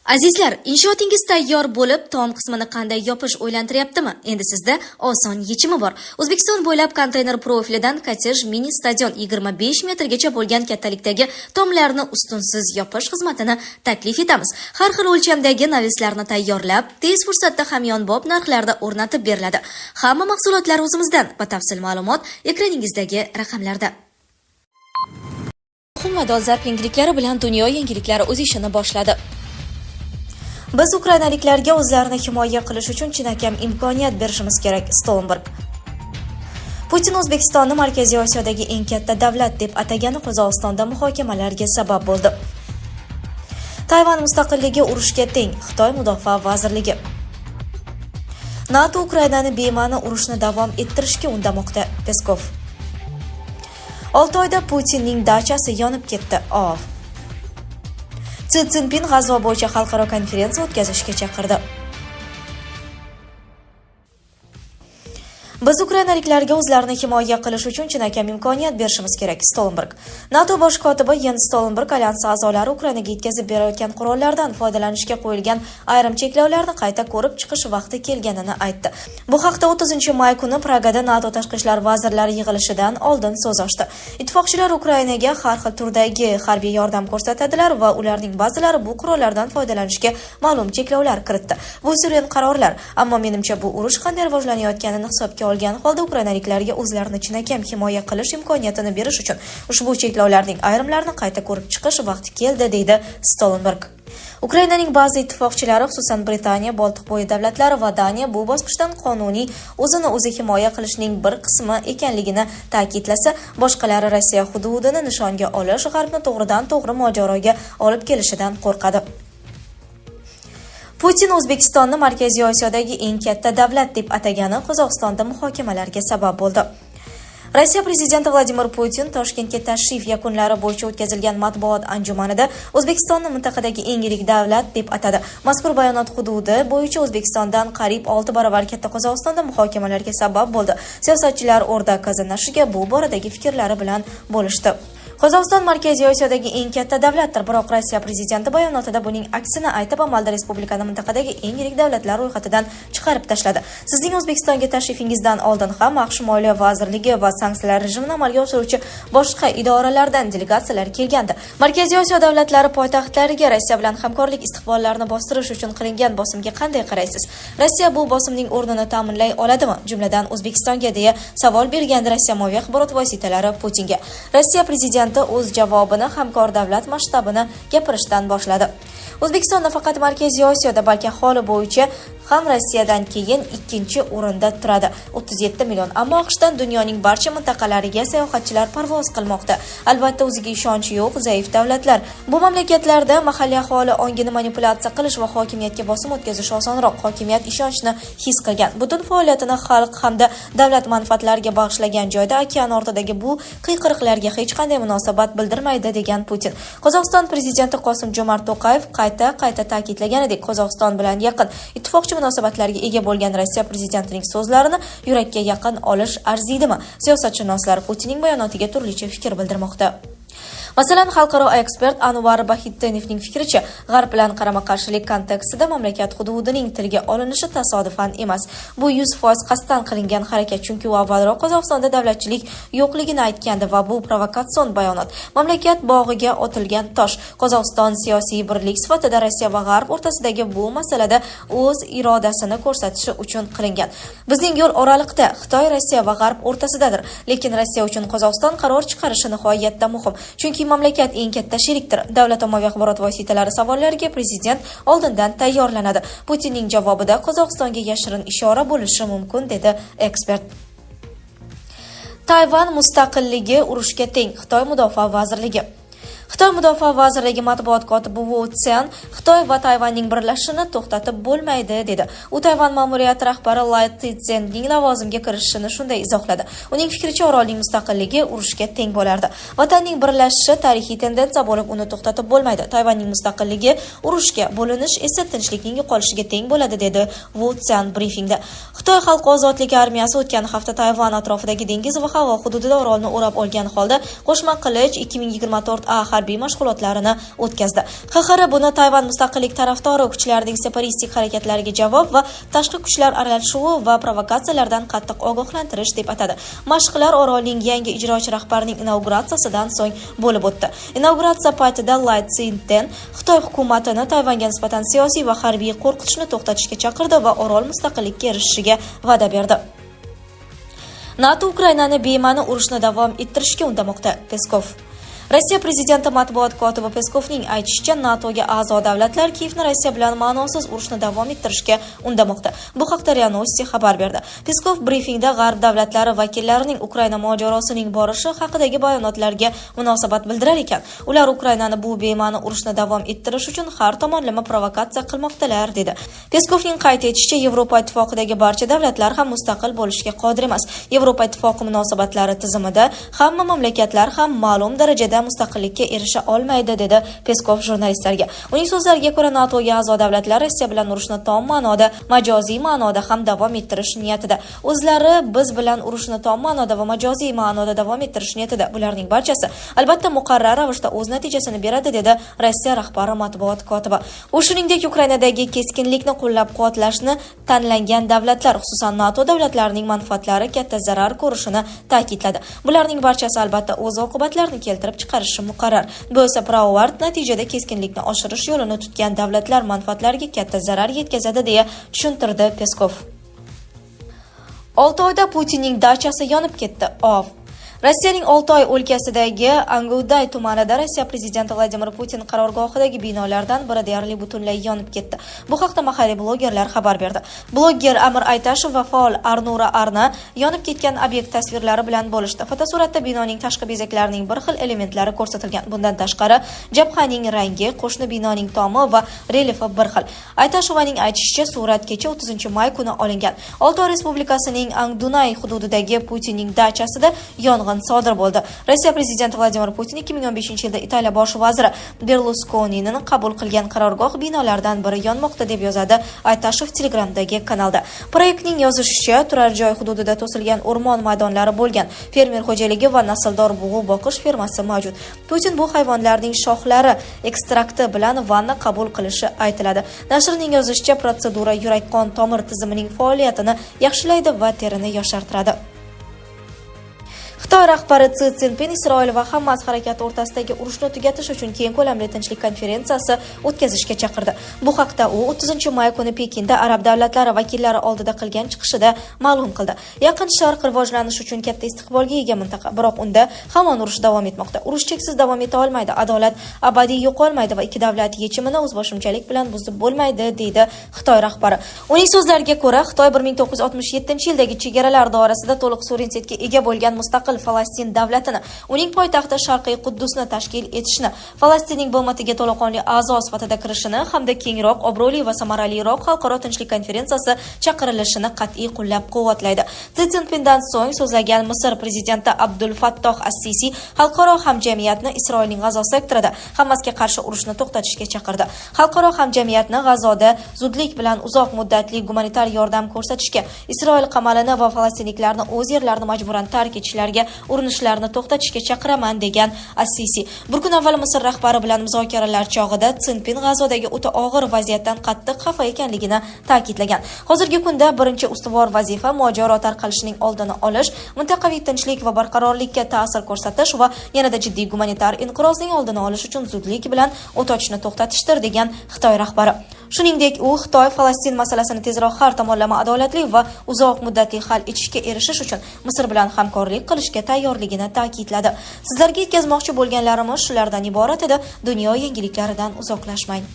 Azizlar, inshootingiz tayyor bo'lib, tom qismini qanday yopish o'ylantiryaptimi? Endi sizda oson yechimi bor. O'zbekiston bo'ylab konteyner profilidan kottej mini stadion 25 metrgacha bo'lgan kattalikdagi tomlarni ustunsiz yopish xizmatini taklif etamiz. Har xil o'lchamdagi navislarni tayyorlab, tez fursatda hamyonbop narxlarda o'rnatib beriladi. Hamma mahsulotlar o'zimizdan. Batafsil ma'lumot ekraningizdagi raqamlarda. Muhim va dolzarb yangiliklari bilan dunyo yangiliklari o'z ishini boshladi. Biz ukrainaliklarga o'zlarini himoya qilish uchun chinakam imkoniyat berishimiz kerak – Stoltenberg. Putin O'zbekistonni Markaziy Osiyodagi eng katta davlat deb atagani Qozog'istonda muhokamalarga sabab bo'ldi. Tayvan mustaqilligi urushga teng – Xitoy Mudofaa vazirligi. NATO Ukrainani bema'ni urushni davom ettirishga undamoqda – Peskov. 6 oyda Putinning dachasi yonib ketdi – OAV. Si Szinpin G'azo bo'yicha xalqaro konferensiya o'tkazishga chaqirdi. Biz ukrainaliklarga o'zlarini himoya qilish uchun chinakam imkoniyat berishimiz kerak – Stoltenberg. NATO bosh kotibi Jens Stoltenberg alyansi a'zolari Ukrainaga yetkazib berayotgan qurollardan foydalanishga qo'yilgan ayrim cheklovlarni qayta ko'rib chiqish vaqti kelganini aytdi. Bu haqda 30-may kuni Pragada NATO tashqi ishlar vazirlari yig'ilishidan oldin so'z ochdi. Ittifoqchilar Ukrainaga har xil turdagi harbiy yordam ko'rsatadilar va ularning ba'zilari bu qurollardan foydalanishga ma'lum cheklovlar kiritdi. Bu suren qarorlar, ammo menimcha bu urush qanday rivojlanayotganini hisobga olgan holda ukrainaliklarga o'zlarini chinakam himoya qilish imkoniyatini berish uchun ushbu cheklovlarning ayrimlarini qayta ko'rib chiqish vaqti keldi, deydi Stoltenberg. Ukrainaning ba'zi ittifoqchilari, xususan Britaniya, Boltiqbo'yi davlatlari va Daniya bu bosqichdan qonuniy o'zini o'zi himoya qilishning bir qismi ekanligini ta'kidlasa, boshqalari Rossiya hududini nishonga olish G'arbni to'g'ridan-to'g'ri mojaroga olib kelishidan qo'rqadi. Putin O'zbekistonni Markaziy Osiyodagi eng katta davlat deb atagani Qozog'istonda muhokamalarga sabab bo'ldi. Rossiya prezidenti Vladimir Putin Toshkentga tashrif yakunlari bo'yicha o'tkazilgan matbuot anjumanida O'zbekistonni mintaqadagi eng yirik davlat deb atadi. Mazkur bayonot hududi bo'yicha O'zbekistondan qariyb 6 barobar katta Qozog'istonda muhokamalarga sabab bo'ldi. Siyosatchilar O'rda Kazan nashriga bu boradagi fikrlari bilan bo'lishdi. Qozog'iston Markaziy Osiyodagi eng katta davlatdir, biroq Rossiya prezidenti bayonotida buning aksini aytib, amalda respublikani mintaqadagi eng yirik davlatlar ro'yxatidan chiqarib tashladi. Sizning O'zbekistonga tashrifingizdan oldin ham AQSh Moliya vazirligi va sanksiyalar rejimini amalga oshiruvchi boshqa idoralardan delegatsiyalar kelgandi. Markaziy Osiyo davlatlari poytaxtlariga Rossiya bilan hamkorlik istiqbollarini bostirish uchun qilingan bosimga qanday qaraysiz? Rossiya bu bosimning o'rnini ta'minlay oladimi? Jumladan O'zbekistonga deya savol bergandi Rossiya ommaviy axborot vositalari Putinga. Rossiya prezidenti o'z javobini hamkor davlat masshtabini gapirishdan boshladi. O'zbekiston nafaqat Markaziy Osiyoda, balki aholi bo'yicha ham Rossiyadan keyin ikkinchi o'rinda turadi. 37 million. Ammo AQShdan dunyoning barcha mintaqalariga sayohatchilar parvoz qilmoqda. Albatta, o'ziga ishonchi yo'q zaif davlatlar. Bu mamlakatlarda mahalliy aholi ongini manipulyatsiya qilish va hokimiyatga bosim o'tkazish osonroq. Hokimiyat ishonchni his qilgan. Butun faoliyatini xalq hamda davlat manfaatlariga bag'ishlagan joyda okean ortidagi bu qiyqiriqlarga hech qanday munosabat bildirmaydi, degan Putin. Qozog'iston prezidenti Qosim-Jomart To'qayev qayta ta'kidlaganidek, Qozog'iston bilan yaqin ittifoqchi munosabatlarga ega bo'lgan Rossiya prezidentining so'zlarini yurakka yaqin olish arziydimi? Siyosatshunoslar Putinning bayonotiga turlicha fikr bildirmoqda. Masalan, xalqaro ekspert Anvar Bahitdinovning fikricha, G'arb bilan qarama-qarshilik kontekstida mamlakat hududining tilga olinishi tasodifan emas. Bu 100% qasddan qilingan harakat, chunki u avvalroq Qozog'istonda davlatchilik yo'qligini aytgandi va bu provokatsion bayonot. Mamlakat bog'iga otilgan tosh. Qozog'iston siyosiy birlik sifatida Rossiya va G'arb o'rtasidagi bu masalada o'z irodasini ko'rsatishi uchun qilingan. Bizning yo'l oraliqda, Xitoy, Rossiya va G'arb o'rtasidadir. Lekin Rossiya uchun Qozog'iston qaror chiqarishi nihoyatda muhim. Chunki mamlakat eng katta sherikdir. Davlat ommaviy axborot vositalari savollariga prezident oldindan tayyorlanadi. Putinning javobida Qozog'istonga yashirin ishora bo'lishi mumkin, dedi ekspert. Tayvan mustaqilligi urushga teng – Xitoy Mudofaa vazirligi. Xitoy Mudofaa vazirligi matbuot kotibi Wu Tsian Xitoy va Tayvanning birlashishini to'xtatib bo'lmaydi, dedi. U Tayvan ma'muriyati rahbari Lai Tizhenning lavozimga kirishini shunday izohladi. Uning fikricha, orolning mustaqilligi urushga teng bo'lardi. Vatanning birlashishi tarixiy tendensiya bo'lib, uni to'xtatib bo'lmaydi. Tayvanning mustaqilligi urushga, bo'linish esa tinchlikning yo'qolishiga teng bo'ladi, dedi Wu Tsian brifingda. Xitoy xalq ozodligi armiyasi o'tgan hafta Tayvan atrofidagi dengiz va havo hududida orolni o'rab olgan holda qo'shma qilich 2024A harbiy mashg'ulotlarini o'tkazdi. XXR buni Tayvan mustaqillik tarafdori kuchlarining separatistik harakatlariga javob va tashqi kuchlar aralashuvi va provokatsiyalardan qattiq ogohlantirish deb atadi. Mashqlar orolning yangi ijrochi rahbarining inauguratsiyasidan so'ng bo'lib o'tdi. Inauguratsiya paytida Lai Ching-te Xitoy hukumatini Tayvanga nisbatan siyosiy va harbiy qo'rqitishni to'xtatishga chaqirdi va orol mustaqillikka erishishiga va'da berdi. NATO Ukrainani bema'ni urushni davom ettirishga undamoqda. Peskov. Rossiya prezidenti matbuot kotibi Peskovning aytishicha, NATOga a'zo davlatlar Kiyevni Rossiya bilan ma'nosiz urushni davom ettirishga undamoqda. Bu haqda RIA Novosti xabar berdi. Peskov brifingda G'arb davlatlari vakillarining Ukraina mojarosining borishi haqidagi bayonotlarga munosabat bildirar ekan. Ular Ukrainani bu bema'ni urushni davom ettirish uchun har tomonlama provokatsiya qilmoqdalar dedi. Peskovning qayd etishicha, Yevropa ittifoqidagi barcha davlatlar ham mustaqil bo'lishga qodir emas. Yevropa ittifoqi munosabatlari tizimida hamma mamlakatlar ham ma'lum darajada mustaqillikka erisha olmaydi, dedi Peskov jurnalistlarga. Uning so'zlariga ko'ra, NATOga a'zo davlatlar Rossiya bilan urushni tom ma'noda, majoziy ma'noda ham davom ettirish niyatida. O'zlari biz bilan urushni tom ma'noda va majoziy ma'noda davom ettirish niyatida. Bularning barchasi albatta muqarrar ravishda o'z natijasini beradi, dedi Rossiya rahbari matbuot kotibi. U shuningdek, Ukrainadagi keskinlikni qo'llab-quvvatlashni tanlangan davlatlar, xususan NATO davlatlarining manfaatlari katta zarar ko'rishini ta'kidladi. Bularning barchasi albatta o'z oqibatlarini keltirib chiqarishi muqarrar. Bu esa pirovard natijada keskinlikni oshirish yo'lini tutgan davlatlar manfaatlariga katta zarar yetkazadi, deya tushuntirdi Peskov. 6 oyda Putinning dachasi yonib ketdi. Rossiyaning Oltoy o'lkasidagi Angouday tumanida Rossiya prezidenti Vladimir Putin qarorgohidagi binolardan biri deyarli butunlay yonib ketdi. Bu haqda mahalliy blogerlar xabar berdi. Bloger Amir Aytashev va faol Arnura Arna yonib ketgan obyekt tasvirlari bilan bo'lishdi. Fotosuratda binoning tashqi bezaklarining bir xil elementlari ko'rsatilgan. Bundan tashqari, jabhaning rangi, qo'shni binoning tomi va relyefi bir xil. Aytashevning aytishicha, surat kecha 30-may kuni olingan. Oltoy Respublikasining Angdunay hududidagi Putinning dachasida yong'in sodir bo'ldi. Rossiya prezidenti Vladimir Putin 2015-yilda Italiya bosh vaziri Berlusconini qabul qilgan qarorgoh binolaridan biri yonmoqda, deb yozadi Aytashev Telegramdagi kanalda. Proyektning yozishicha, turar joy hududida to'silgan o'rmon maydonlari bo'lgan, fermer xo'jaligi va nasldor bug'u boqish fermasi mavjud. Putin bu hayvonlarning shoxlari ekstrakti bilan vanna qabul qilishi aytiladi. Nashrning yozishicha, protsedura yurak-qon tomir tizimining faoliyatini yaxshilaydi va terini yoshartiradi. Xitoy rahbari Si Szinpin Isroil va Hamas harakati o'rtasidagi urushni tugatish uchun keng ko'lamli tinchlik konferensiyasi o'tkazishga chaqirdi. Bu haqda u 30-may kuni Pekinda arab davlatlari vakillari oldida qilgan chiqishida ma'lum qildi. Yaqin Sharq rivojlanish uchun katta istiqbolga ega mintaqa, biroq unda hamon urush davom etmoqda. Urush cheksiz davom eta olmaydi, adolat abadiy yo'qolmaydi va ikki davlat yechimini o'zboshimchalik bilan buzib bo'lmaydi, deydi Xitoy rahbari. Uning so'zlariga ko'ra, Xitoy 1967-yildagi chegaralar doirasida to'liq suverenitetga ega bo'lgan mustaqil Falastin davlatini, uning poytaxti Sharqiy Quddusni tashkil etishni, Falastinning BMTga to'laqonli a'zo sifatida kirishini hamda kengroq, obro'li va samaraliroq xalqaro tinchlik konferensiyasi chaqirilishini qat'iy qo'llab-quvvatlaydi. Si Szinpindan so'ng so'zlagan Misr prezidenti Abdul Fattoh As-Sisi xalqaro hamjamiyatni Isroilning G'azo sektorida Hamasga qarshi urushni to'xtatishga chaqirdi. Xalqaro hamjamiyatni G'azoda zudlik bilan uzoq muddatli gumanitar yordam ko'rsatishga, Isroil qamalini va falastinliklarni o'z yerlarini majburan tark etishlariga urinishlarni to'xtatishga chaqiraman, degan As-Sisi. Bir kun avval Misr rahbari bilan muzokaralar chog'ida Szinpin G'azodagi o'ta og'ir vaziyatdan qattiq xafa ekanligini ta'kidlagan. Hozirgi kunda birinchi ustuvor vazifa mojaro tarqalishining oldini olish, mintaqaviy tinchlik va barqarorlikka ta'sir ko'rsatish va yanada jiddiy gumanitar inqirozning oldini olish uchun zudlik bilan o't ochishni to'xtatishdir, degan Xitoy rahbari. Shuningdek, u Xitoy Falastin masalasini tezroq har tomonlama adolatli va uzoq muddatli hal etishga erishish uchun Misr bilan hamkorlik qilishga tayyorligini ta'kidladi. Sizlarga yetkazmoqchi bo'lganlarimiz shulardan iborat edi. Dunyo yangiliklaridan uzoqlashmang.